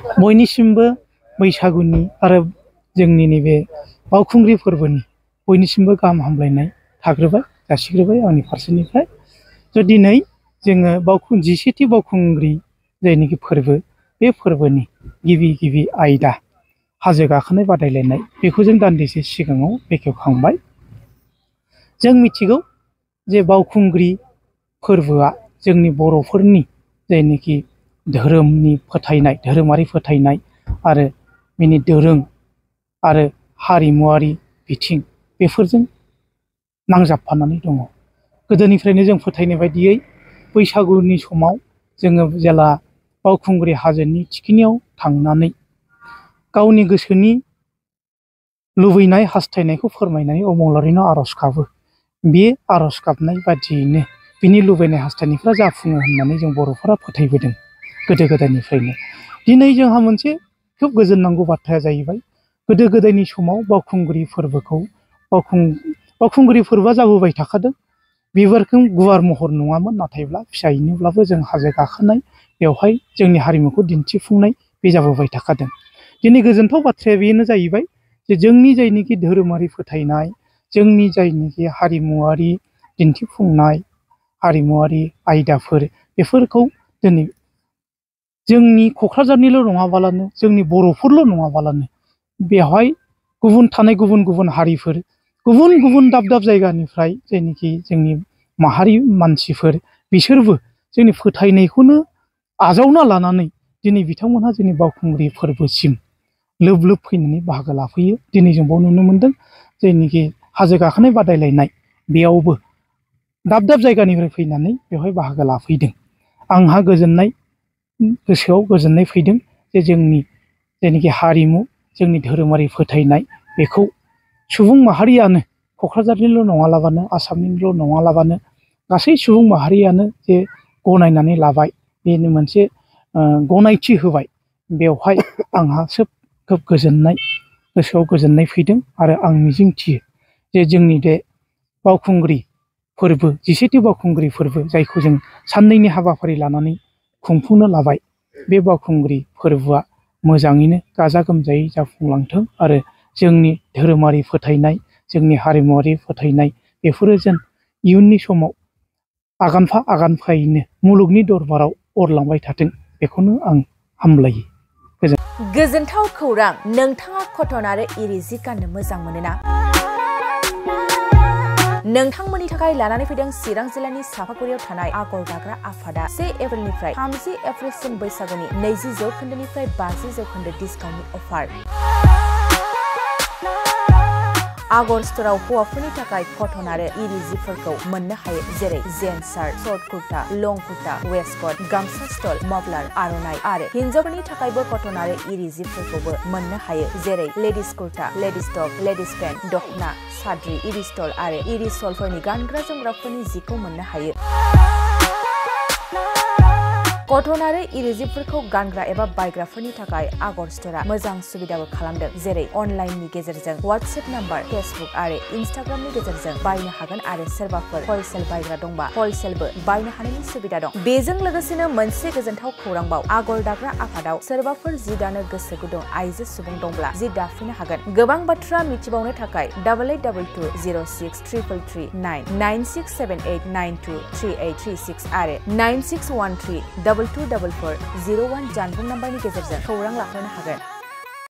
बयनिसिमबो बैसागुनि आरो जोंनि नैबे बावखुंग्रि फोरबोनि बयनिसिमबो गाहाम हामलायनाय थाग्रोबाय जासिग्रोबाय आंनि फारसेनिफ्राय। दिनै जोङो 17थि बावखुंग्रि जायनिखि फोरबो बे फोरबोनि गिबि आयदा हाजो गाखोनाय बादायलायनाय बेखौ जों दान्दिसे सिगाङाव बेखेवखांबाय। जों मिथिगौ जे बावखुंग्रि फोरबोआ जोंनि बर'फोरनि जायनिखि धोरोमनि फोथायनाय धोरोमारि फोथायनाय आरो बिनि दोरों आरो हारिमुवारि बिथिं बेफोरजों नांजाबफानानै दङ। गोदोनिफ्रायनो जों फोथायनाय बायदियै बैसागुनि समाव जोङो जेला बावखुंग्रि हाजोनि थिखिनियाव थांनानै गावनि गोसोनि लुबैनाय हास्थायनायखौ फोरमायनानै अबंलावरिनाव आर'ज गाबो। बे आर'ज गाबनाय बादियैनो बिनि लुबैनाय हास्थायनायफ्रा जाफुङो होननानै जों बर'फोरा फोथायबोदों गोदो गोदायनिफ्रायनो। दिनै जोंहा मोनसे खोब गोजोननांगौ बाथ्राया जाहैबाय गोदो गोदायनि समाव बावखुंग्रि फोरबोआ जाबोबाय थाखादों। बेफोरखौ गुवार महर नङामोन, नाथायब्ला फिसायैनोब्लाबो जों हाजो गाखोनाय बेवहाय जोंनि हारिमुखौ दिन्थिफुंनाय बे जाबोबाय थाखादों। दिनै गोजोनथाव बाथ्राया बेनो जाहैबाय जे जोंनि जायनिखि धोरोमारि फोथायनाय जोंनि जायनिखि हारिमुवारि दिन्थिफुंनाय हारिमुवारि आयदाफोर बेफोरखौ दिनै जोंनि क'क्राझारनिल' नङाबालानो जोंनि बर'फोरल' नङाबालानो बेवहाय गुबुन हारिफोर गुबुन दाब दाब जायगानिफ्राय जायनिखि जोंनि माहारि मानसिफोर बिसोरबो जोंनि फोथायनायखौनो आजावना लानानै दिनै बिथांमोनहा जोंनि बावखुंग्रि फोरबोसिम लोब लोब फैनानै बाहागो लाफैयो। दिनै जों बेयाव नुनो मोन्दों जायनिखि हाजो गाखोनाय बादायलायनाय बेयावबो दाब दाब जायगानिफ्राय फैनानै बेवहाय बाहागो लाफैदों। आंहा गोसोआव गोजोननाय फैदों जे जोंनि जायनिखि हारिमु जोंनि धोरोमारि फोथायनाय बेखौ सुबुं माहारियानो क'क्राझारनिल' नङालाबानो आसामनिल' नङालाबानो गासै सुबुं माहारियानो जे गनायनानै लाबाय बेनो मोनसे गनायथि होबाय। बेवहाय आंहा खोब गोसोआव गोजोननाय फैदों आरो आं मिजिंथियो जे जोंनि बे बावखुंग्रि फोरबो 17थि बावखुंग्रि फोरबो जायखौ जों साननैनि हाबाफारि लानानै खुंफुंनो लाबाय बे बावखुंग्रि फोरबोआ मोजाङैनो गाजा गोमजायै जाफुंलांथों आरो जोंनि धोरोमारि फोथायनाय जोंनि हारिमुवारि फोथायनाय बेफोरो जेन इयुननि समाव आगानफायैनो मुलुगनि दरबाराव अरलांबाय थाथों बेखौनो आं हामलायो। गोजोनथाव खौरां, नोंथाङा कटन आरो इरि जि गाननो मोजां मोनोना? नोंथांमोननि थाखाय लानानै फैदों चिरां जिल्लानि सापागुरियाव थानाय आगर दाग्रा आफादा 1 एप्रिलनिफ्राय 30 एप्रिलसिम बैसागुनि 20% 50% डिसकाउन्टनि अफार। आगर स्ट'राव हौवाफोरनि थाखाय कटन आरो इरि जिफोरखौ मोननो हायो, जेरै जेन्स शार्ट, शर्ट कुर्ता, लं कुर्ता, वेस्टकट, गामसा स्टल, मफलार, आर'नाइ आरो हिन्जावफोरनि थाखायबो कटन आरो इरि जिफोरखौबो मोननो हायो, जेरै ladies kurta, ladies top, ladies pant, दखना, साद्रि, इरि स्टल आरो इरि सलफोरनि गानग्रा जोमग्राफोरनि जिखौ मोननो हायो। कटन आरो इरि जिफोरखौ गानग्रा एबा बायग्राफोरनि थाखाय आगर स्ट'रा मोजां सुबिदाबो खालामदों, जेरै अनलाइननि गेजेरजों वाट्सएप नाम्बार, फेसबुक आरो इन्स्टाग्रामनि गेजेरजों बायनो हागोन आरो सोरबाफोर हलसेल बायग्रा दंबा हलसेलबो बायनो हानायनि सुबिदा दं। बेजों लोगोसेनो मोनसे गोजोनथाव खौरांबाव, आगर दाग्रा आफादाव सोरबाफोर जि दानो गोसो गुदुं आइजो सुबुं दंब्ला जि दाफिननो हागोन। गोबां बाथ्रा मिथिबावनो थाखाय 8822063339 9678923836 आरो 9613224401 जानबुं नाम्बारनि गेजेरजों खौरां लाहरनो हागोन।